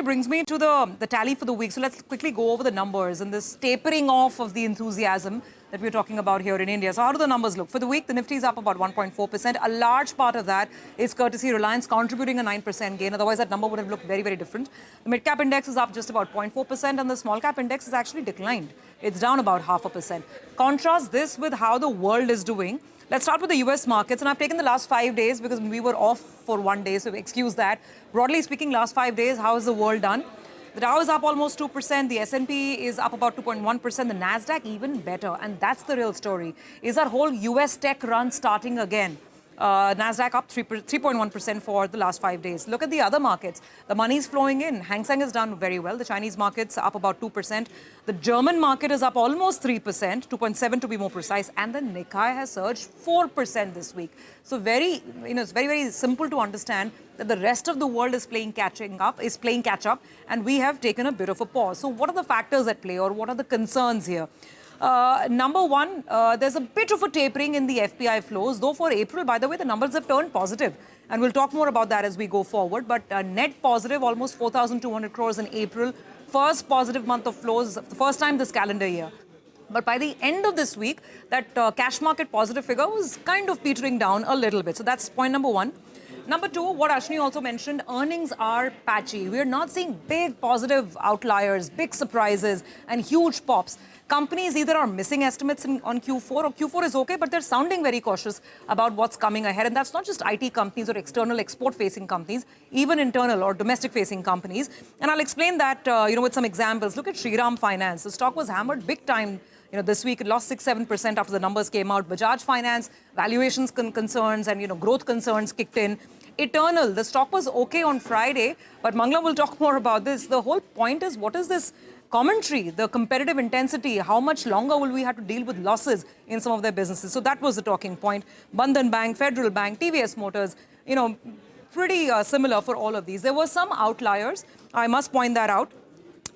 actually brings me to the tally for the week. So let's quickly go over the numbers and this tapering off of the enthusiasm that we're talking about here in India. So how do the numbers look? For the week, the Nifty is up about 1.4%. A large part of that is courtesy Reliance contributing a 9% gain. Otherwise, that number would have looked very, very different. The mid-cap index is up just about 0.4% and the small-cap index has actually declined. It's down about 0.5%. Contrast this with how the world is doing. Let's start with the US markets, and I've taken the last 5 days because we were off for 1 day, so excuse that. Broadly speaking, last 5 days, how has the world done? The Dow is up almost 2%, the S&P is up about 2.1%, the Nasdaq even better, and that's the real story. Is our whole US tech run starting again? Nasdaq up 3.1% for the last 5 days. Look at the other markets. The money's flowing in. Hang Seng has done very well. The Chinese market's up about 2%. The German market is up almost 3%, 2.7 to be more precise. And the Nikkei has surged 4% this week. So it's very, very simple to understand that the rest of the world is playing catch up, and we have taken a bit of a pause. So what are the factors at play, or what are the concerns here? Number one, there's a bit of a tapering in the FPI flows, though for April, by the way, the numbers have turned positive. And we'll talk more about that as we go forward. But net positive, almost 4,200 crores in April. First positive month of flows, the first time this calendar year. But by the end of this week, that cash market positive figure was kind of petering down a little bit. So that's point number one. Number two, what Ashwini also mentioned, earnings are patchy. We're not seeing big positive outliers, big surprises, and huge pops. Companies either are missing estimates on Q4, or Q4 is okay, but they're sounding very cautious about what's coming ahead. And that's not just IT companies or external export-facing companies, even internal or domestic-facing companies. And I'll explain that, with some examples. Look at Shriram Finance. The stock was hammered big time. This week it lost 6-7% after the numbers came out. Bajaj Finance, valuations concerns and, growth concerns kicked in. Eternal, the stock was okay on Friday, but Mangla will talk more about this. The whole point is, what is this commentary, the competitive intensity? How much longer will we have to deal with losses in some of their businesses? So that was the talking point. Bandhan Bank, Federal Bank, TVS Motors, pretty similar for all of these. There were some outliers, I must point that out.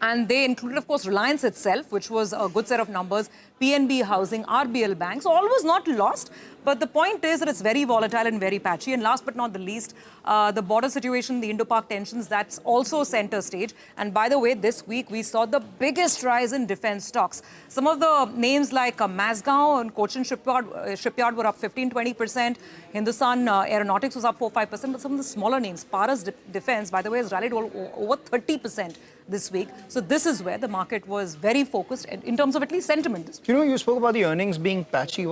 And they included, of course, Reliance itself, which was a good set of numbers, PNB Housing, RBL Bank. So all was not lost. But the point is that it's very volatile and very patchy. And last but not the least, the border situation, the Indo-Pak tensions, that's also center stage. And by the way, this week we saw the biggest rise in defense stocks. Some of the names like Mazgaon and Cochin Shipyard were up 15-20%. Hindustan Aeronautics was up 4-5%. But some of the smaller names, Paras Defense, by the way, has rallied over 30% this week. So this is where the market was very focused in terms of at least sentiment. You spoke about the earnings being patchy.